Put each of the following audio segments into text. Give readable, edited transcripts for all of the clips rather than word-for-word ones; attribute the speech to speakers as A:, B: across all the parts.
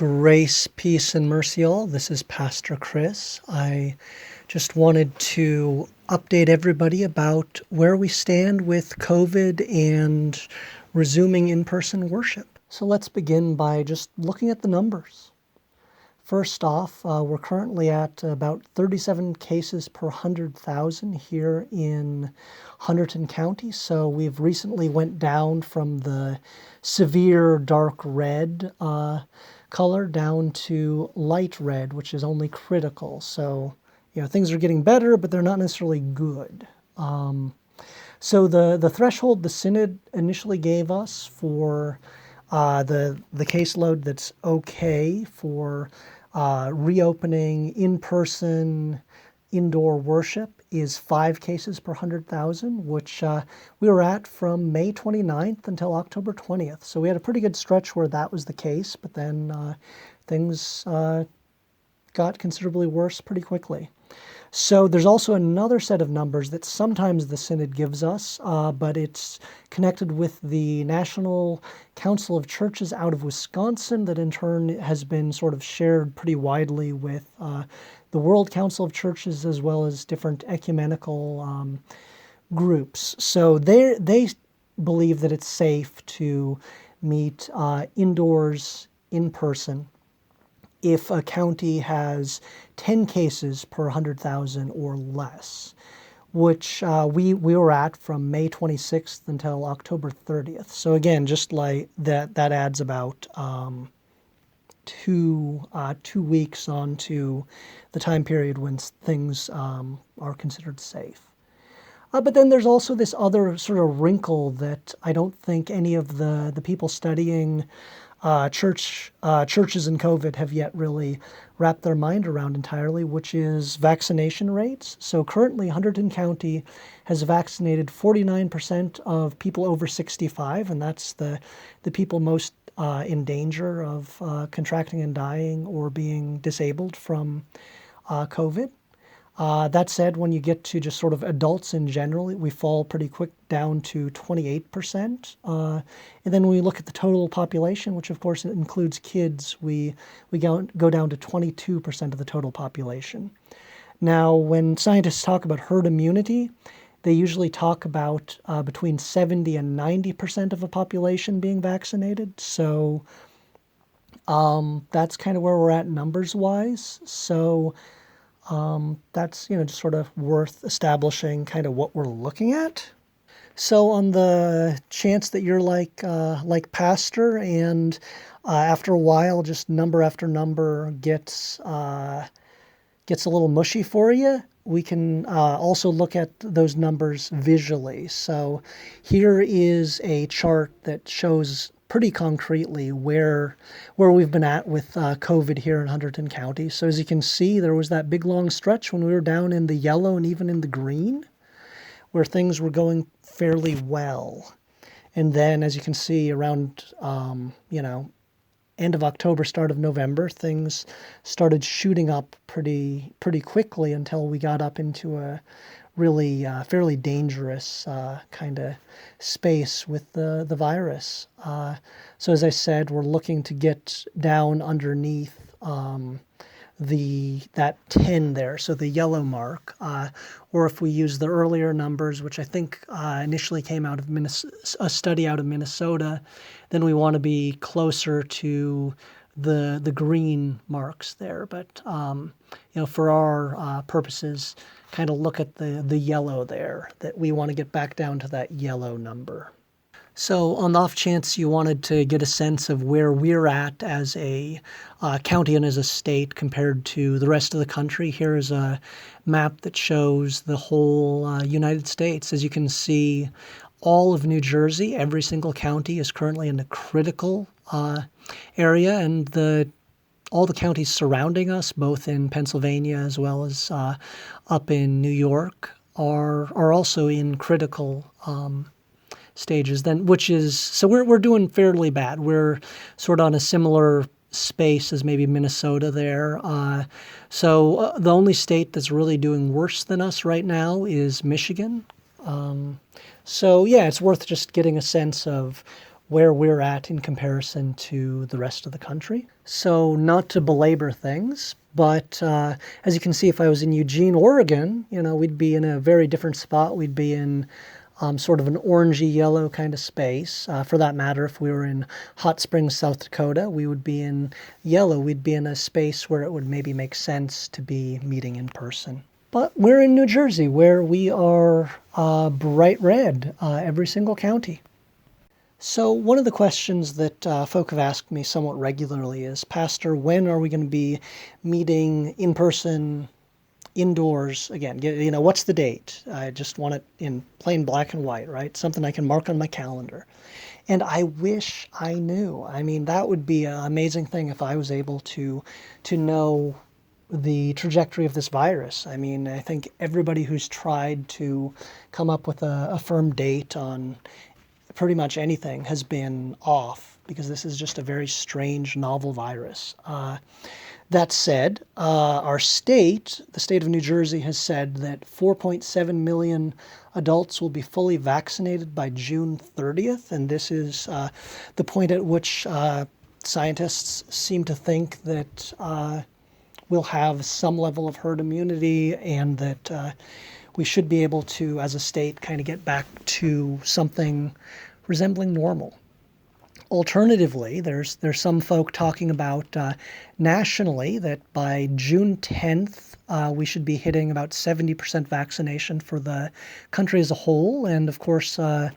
A: Grace, peace, and mercy all. This is Pastor Chris. I just wanted to update everybody about where we stand with COVID and resuming in-person worship. So let's begin by just looking at the numbers. First off, we're currently at about 37 cases per 100,000 here in Hunterdon County. So we've recently went down from the severe dark red color down to light red, which is only critical. So, things are getting better, but they're not necessarily good. So the threshold the Synod initially gave us for the caseload that's okay for reopening in-person indoor worship is 5 cases per 100,000, which we were at from May 29th until October 20th. So we had a pretty good stretch where that was the case, but then things got considerably worse pretty quickly. So there's also another set of numbers that sometimes the Synod gives us, but it's connected with the National Council of Churches out of Wisconsin that in turn has been sort of shared pretty widely with the World Council of Churches as well as different ecumenical groups. So they believe that it's safe to meet indoors in person if a county has 10 cases per 100,000 or less, which we were at from May 26th until October 30th. So again, just like that adds about 2 weeks onto the time period when things are considered safe. But then there's also this other sort of wrinkle that I don't think any of the people studying churches and COVID have yet really wrapped their mind around entirely, which is vaccination rates. So currently, Hunterdon County has vaccinated 49% of people over 65, and that's the people most in danger of contracting and dying or being disabled from COVID. That said, when you get to just sort of adults in general, we fall pretty quick down to 28%. And then when we look at the total population, which of course includes kids, we go down to 22% of the total population. Now, when scientists talk about herd immunity, they usually talk about between 70 and 90% of the population being vaccinated. So that's kind of where we're at numbers-wise. So that's, just sort of worth establishing kind of what we're looking at. So on the chance that you're like Pastor and after a while just number after number gets a little mushy for you, we can also look at those numbers visually. So here is a chart that shows pretty concretely where we've been at with COVID here in Hunterdon County. So as you can see, there was that big long stretch when we were down in the yellow and even in the green, where things were going fairly well. And then, as you can see, around end of October, start of November, things started shooting up pretty quickly until we got up into a really fairly dangerous kind of space with the virus. So as I said, we're looking to get down underneath that 10 there, so the yellow mark, or if we use the earlier numbers, which I think initially came out of a study out of Minnesota, then we want to be closer to the green marks there. But for our purposes, kind of look at the yellow there, that we want to get back down to that yellow number. So on the off chance you wanted to get a sense of where we're at as a county and as a state compared to the rest of the country, here is a map that shows the whole United States. As you can see, all of New Jersey, every single county is currently in a critical area, and all the counties surrounding us, both in Pennsylvania as well as up in New York, are also in critical stages. So we're doing fairly bad. We're sort of on a similar space as maybe Minnesota there. So the only state that's really doing worse than us right now is Michigan. So yeah, it's worth just getting a sense of where we're at in comparison to the rest of the country. So not to belabor things, but as you can see, if I was in Eugene, Oregon, we'd be in a very different spot. We'd be in sort of an orangey yellow kind of space. For that matter, if we were in Hot Springs, South Dakota, we would be in yellow. We'd be in a space where it would maybe make sense to be meeting in person. But we're in New Jersey, where we are bright red, every single county. So one of the questions that folk have asked me somewhat regularly is, Pastor, when are we going to be meeting in person, indoors again? What's the date? I just want it in plain black and white, right? Something I can mark on my calendar. And I wish I knew. I mean, that would be an amazing thing if I was able to know the trajectory of this virus. I mean, I think everybody who's tried to come up with a firm date on pretty much anything has been off, because this is just a very strange, novel virus. That said, our state, the state of New Jersey, has said that 4.7 million adults will be fully vaccinated by June 30th, and this is the point at which scientists seem to think that we'll have some level of herd immunity, and that we should be able to, as a state, kind of get back to something resembling normal. Alternatively, there's some folk talking about nationally that by June 10th, we should be hitting about 70% vaccination for the country as a whole. And of course, the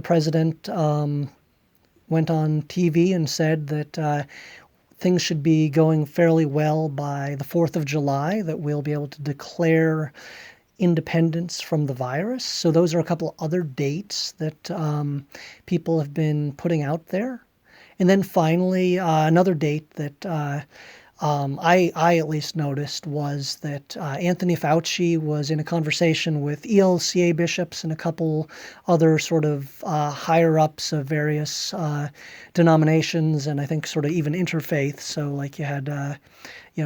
A: president went on TV and said that things should be going fairly well by the 4th of July, that we'll be able to declare independence from the virus. So those are a couple other dates that people have been putting out there. And then finally, another date that I at least noticed was that Anthony Fauci was in a conversation with ELCA bishops and a couple other sort of higher ups of various denominations, and I think sort of even interfaith. So like you had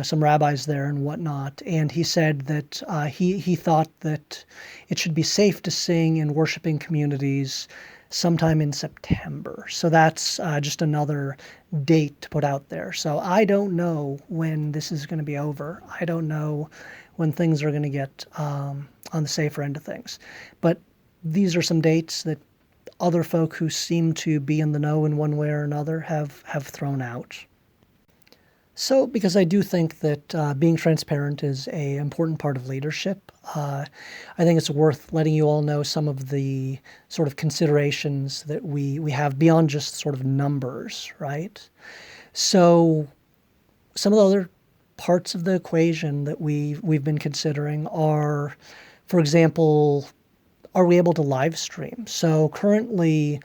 A: some rabbis there and whatnot. And he said that he thought that it should be safe to sing in worshiping communities sometime in September. So that's just another date to put out there. So I don't know when this is going to be over. I don't know when things are going to get on the safer end of things. But these are some dates that other folk who seem to be in the know in one way or another have thrown out. So, because I do think that being transparent is an important part of leadership, I think it's worth letting you all know some of the sort of considerations that we have beyond just sort of numbers, right? So, some of the other parts of the equation that we've been considering are, for example, are we able to live stream? So currently,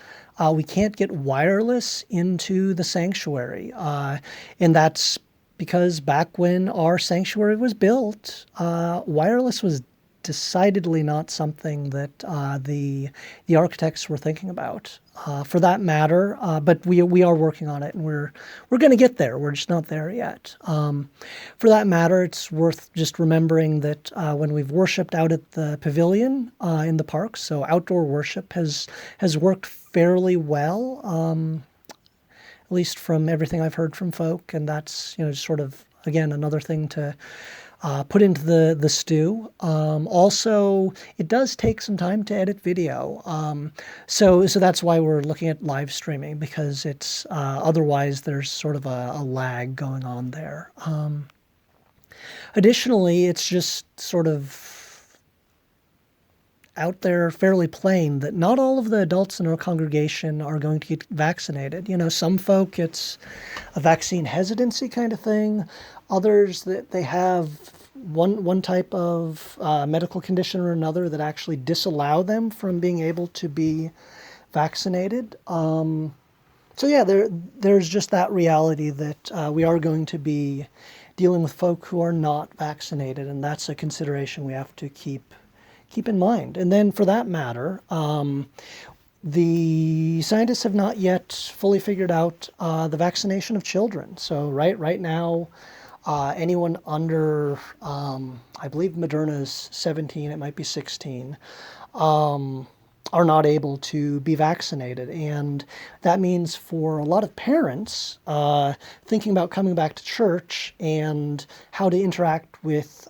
A: we can't get wireless into the sanctuary. And that's because back when our sanctuary was built, wireless was decidedly not something that the architects were thinking about. For that matter, but we are working on it, and we're going to get there. We're just not there yet. For that matter, it's worth just remembering that when we've worshipped out at the pavilion in the park, so outdoor worship has worked fairly well, at least from everything I've heard from folk, and that's just sort of again another thing to put into the stew. Also, it does take some time to edit video. So that's why we're looking at live streaming, because it's otherwise there's sort of a lag going on there. Additionally, it's just sort of out there fairly plain that not all of the adults in our congregation are going to get vaccinated. Some folk, it's a vaccine hesitancy kind of thing. Others, that they have one type of medical condition or another that actually disallow them from being able to be vaccinated. So yeah, there's just that reality that we are going to be dealing with folk who are not vaccinated, and that's a consideration we have to keep in mind. And then for that matter, the scientists have not yet fully figured out the vaccination of children. So right now, anyone under, I believe Moderna's 17, it might be 16, are not able to be vaccinated. And that means for a lot of parents, thinking about coming back to church and how to interact with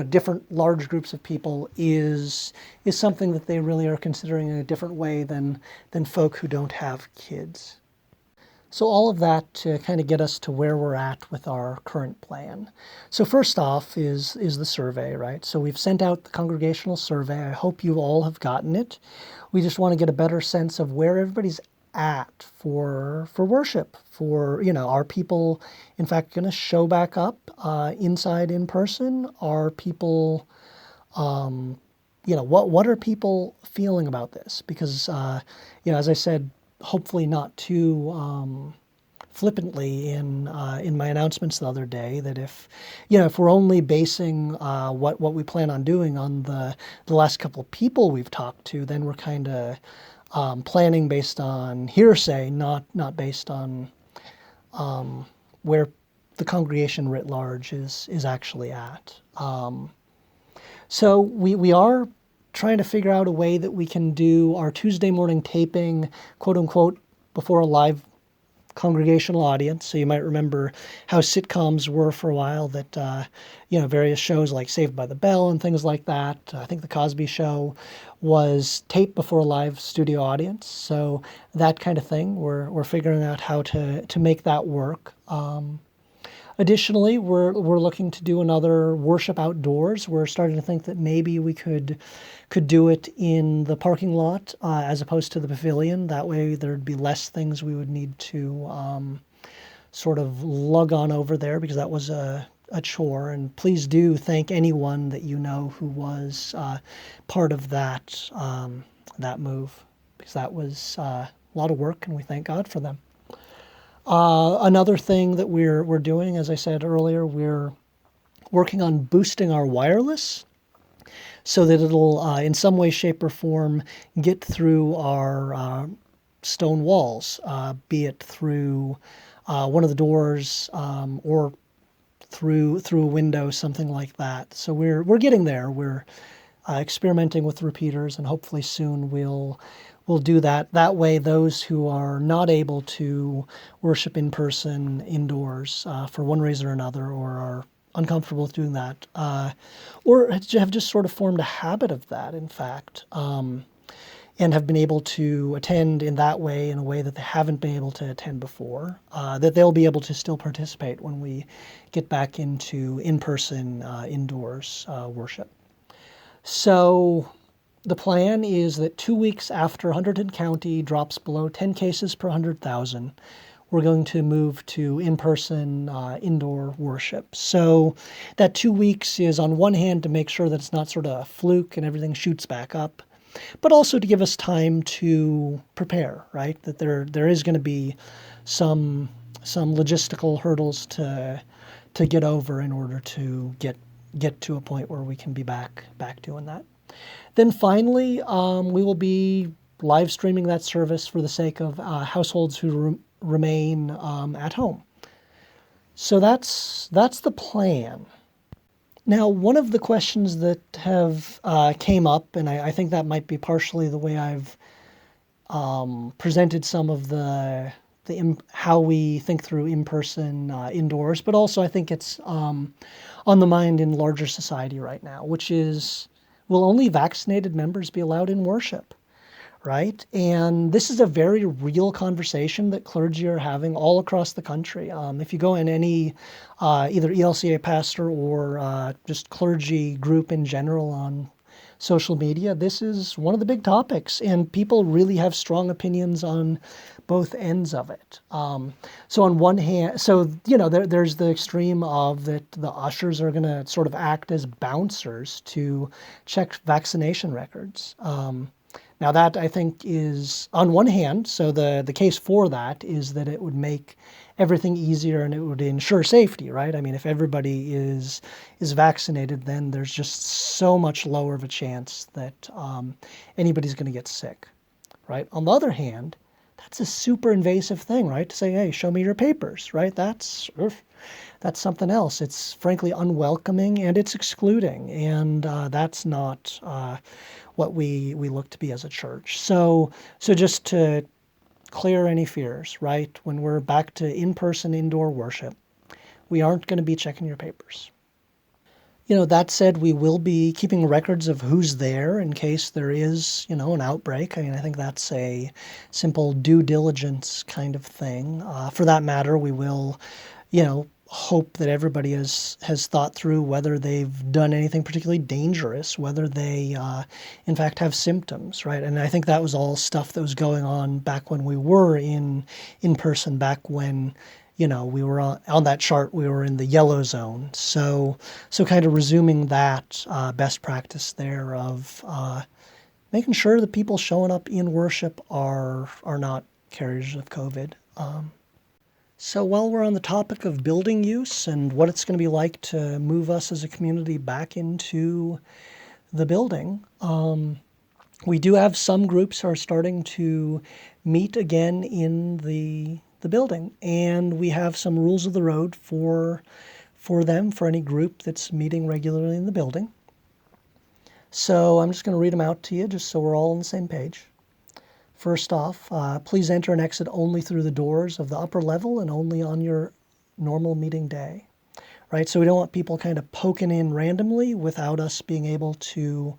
A: different large groups of people is something that they really are considering in a different way than folk who don't have kids. So all of that to kind of get us to where we're at with our current plan. So first off is the survey, right? So we've sent out the congregational survey. I hope you all have gotten it. We just want to get a better sense of where everybody's at for worship. For, are people in fact going to show back up inside in person? Are people what are people feeling about this? Because as I said, hopefully not too flippantly in my announcements the other day, that if we're only basing what we plan on doing on the last couple of people we've talked to, then we're kind of planning based on hearsay, not based on where the congregation writ large is actually at. So we are trying to figure out a way that we can do our Tuesday morning taping, quote unquote, before a live congregational audience. So you might remember how sitcoms were for a while, that various shows like Saved by the Bell and things like that. I think the Cosby Show was taped before a live studio audience. So that kind of thing, we're figuring out how to make that work. Additionally, we're looking to do another worship outdoors. We're starting to think that maybe we could do it in the parking lot as opposed to the pavilion. That way there'd be less things we would need to sort of lug on over there, because that was a chore. And please do thank anyone that you know who was part of that move, because that was a lot of work, and we thank God for them. Another thing that we're doing, as I said earlier, we're working on boosting our wireless so that it'll, in some way, shape, or form, get through our stone walls, be it through one of the doors or through a window, something like that. So we're getting there. We're experimenting with repeaters, and hopefully soon we'll do that. That way, those who are not able to worship in person indoors for one reason or another, or are uncomfortable with doing that, or have just sort of formed a habit of that, in fact, and have been able to attend in that way, in a way that they haven't been able to attend before, that they'll be able to still participate when we get back into in-person indoors worship. So the plan is that 2 weeks after Hunterdon County drops below 10 cases per 100,000, we're going to move to in-person indoor worship. So that 2 weeks is, on one hand, to make sure that it's not sort of a fluke and everything shoots back up, but also to give us time to prepare, right? That there is going to be some logistical hurdles to get over in order to get to a point where we can be back doing that. Then finally, we will be live streaming that service for the sake of households who remain at home. So that's the plan. Now, one of the questions that have came up, and I think that might be partially the way I've presented some of the how we think through in-person indoors, but also I think it's on the mind in larger society right now, which is, will only vaccinated members be allowed in worship, right? And this is a very real conversation that clergy are having all across the country. If you go in any either ELCA pastor or just clergy group in general on social media, this is one of the big topics, and people really have strong opinions on both ends of it. So on one hand, there's the extreme of that the ushers are going to sort of act as bouncers to check vaccination records. Now that, I think, is on one hand, so the case for that is that it would make everything easier and it would ensure safety, right? I mean, if everybody is vaccinated, then there's just so much lower of a chance that anybody's going to get sick, right? On the other hand, That's a super invasive thing, right? To say, hey, show me your papers, right? That's something else. It's frankly unwelcoming and it's excluding, and that's not what we look to be as a church. So just to clear any fears, right? When we're back to in-person indoor worship, we aren't going to be checking your papers. That said, we will be keeping records of who's there in case there is, an outbreak. I mean, I think that's a simple due diligence kind of thing. For that matter, we will, hope that everybody has thought through whether they've done anything particularly dangerous, whether they, in fact, have symptoms, right? And I think that was all stuff that was going on back when we were in person, back when we were on that chart, we were in the yellow zone. So kind of resuming that best practice there of making sure the people showing up in worship are not carriers of COVID. So while we're on the topic of building use and what it's going to be like to move us as a community back into the building, we do have some groups who are starting to meet again in the building, and we have some rules of the road for them, for any group that's meeting regularly in the building. So I'm just going to read them out to you just so we're all on the same page. First off, please enter and exit only through the doors of the upper level and only on your normal meeting day, right? So we don't want people kind of poking in randomly without us being able to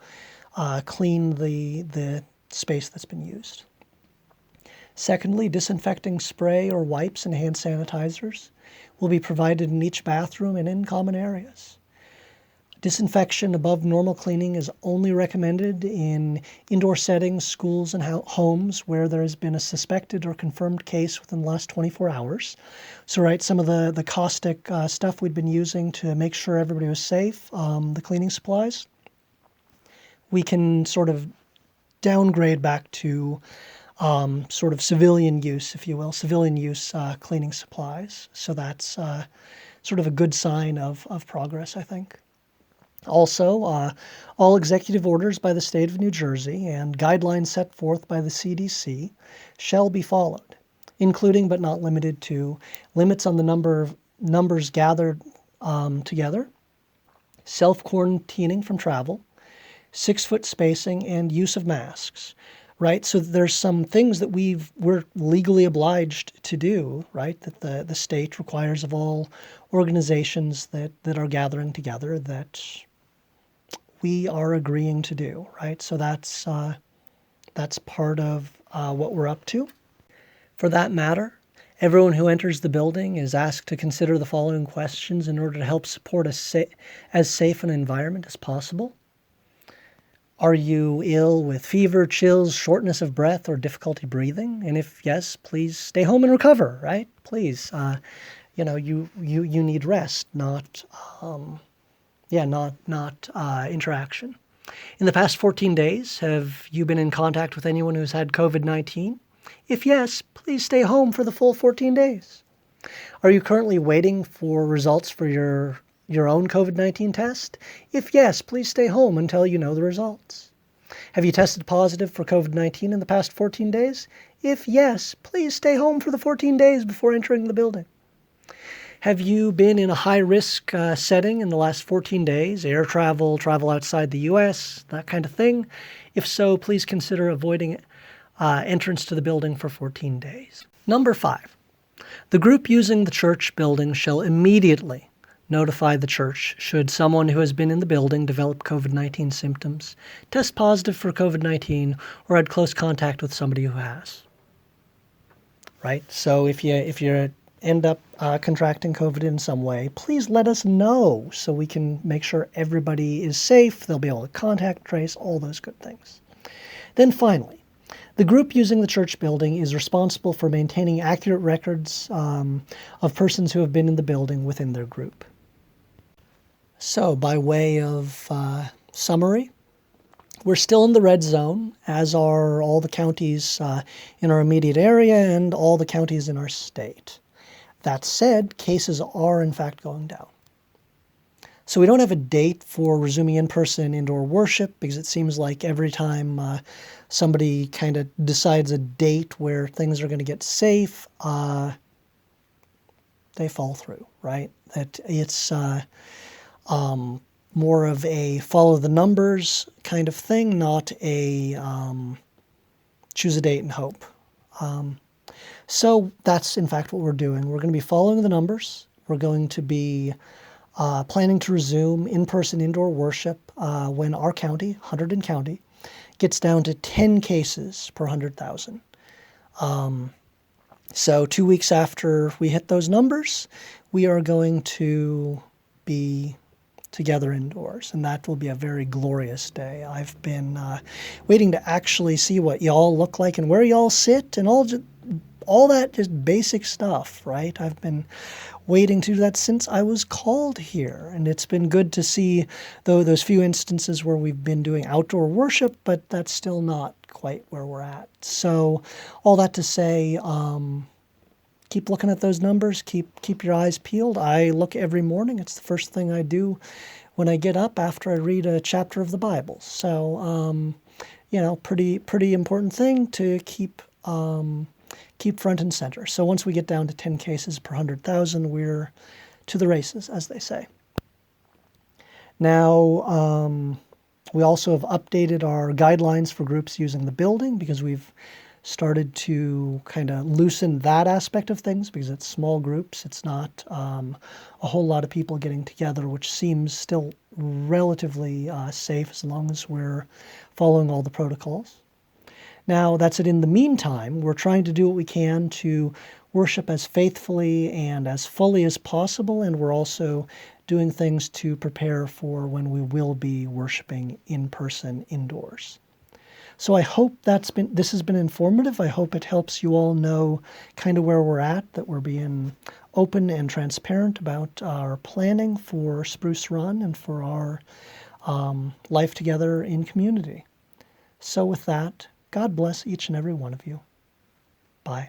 A: clean the space that's been used. Secondly, disinfecting spray or wipes and hand sanitizers will be provided in each bathroom and in common areas. Disinfection above normal cleaning is only recommended in indoor settings, schools, and homes where there has been a suspected or confirmed case within the last 24 hours. So, right, some of the caustic stuff we'd been using to make sure everybody was safe, the cleaning supplies, we can sort of downgrade back to sort of civilian use, if you will, civilian use cleaning supplies. So that's sort of a good sign of progress, I think. Also, all executive orders by the state of New Jersey and guidelines set forth by the CDC shall be followed, including but not limited to limits on the numbers gathered together, self-quarantining from travel, 6-foot spacing, and use of masks, right? So there's some things that we're legally obliged to do, right? That the state requires of all organizations that are gathering together that we are agreeing to do, right? So that's part of what we're up to. For that matter, everyone who enters the building is asked to consider the following questions in order to help support as safe an environment as possible. Are you ill with fever, chills, shortness of breath, or difficulty breathing? And if yes, please stay home and recover, right? Please, you need rest, not interaction. In the past 14 days, have you been in contact with anyone who's had COVID-19? If yes, please stay home for the full 14 days. Are you currently waiting for results for your own COVID-19 test? If yes, please stay home until you know the results. Have you tested positive for COVID-19 in the past 14 days? If yes, please stay home for the 14 days before entering the building. Have you been in a high-risk setting in the last 14 days, air travel, travel outside the U.S., that kind of thing? If so, please consider avoiding entrance to the building for 14 days. Number 5, the group using the church building shall immediately notify the church should someone who has been in the building develop COVID-19 symptoms, test positive for COVID-19, or had close contact with somebody who has. Right? So if you end up contracting COVID in some way, please let us know so we can make sure everybody is safe, they'll be able to contact trace, all those good things. Then finally, the group using the church building is responsible for maintaining accurate records of persons who have been in the building within their group. So by way of summary, we're still in the red zone, as are all the counties in our immediate area and all the counties in our state. That said, cases are in fact going down. So we don't have a date for resuming in-person indoor worship because it seems like every time somebody kind of decides a date where things are going to get safe, they fall through, right? That it's more of a follow the numbers kind of thing, not a choose a date and hope. So that's in fact what we're doing. We're going to be following the numbers. We're going to be planning to resume in-person indoor worship when our county, Hunterdon County, gets down to 10 cases per 100,000. So 2 weeks after we hit those numbers, we are going to be together indoors, and that will be a very glorious day. I've been waiting to actually see what y'all look like and where y'all sit and all that just basic stuff, right? I've been waiting to do that since I was called here, and it's been good to see, though, those few instances where we've been doing outdoor worship, but that's still not quite where we're at. So all that to say, keep looking at those numbers, keep your eyes peeled. I look every morning. It's the first thing I do when I get up after I read a chapter of the Bible. So, pretty important thing to keep front and center. So once we get down to 10 cases per 100,000, we're to the races, as they say. Now, we also have updated our guidelines for groups using the building because we've started to kind of loosen that aspect of things because it's small groups. It's not a whole lot of people getting together, which seems still relatively safe as long as we're following all the protocols. Now, that's it. In the meantime, we're trying to do what we can to worship as faithfully and as fully as possible, and we're also doing things to prepare for when we will be worshiping in person indoors. So I hope this has been informative. I hope it helps you all know kind of where we're at, that we're being open and transparent about our planning for Spruce Run and for our life together in community. So with that, God bless each and every one of you. Bye.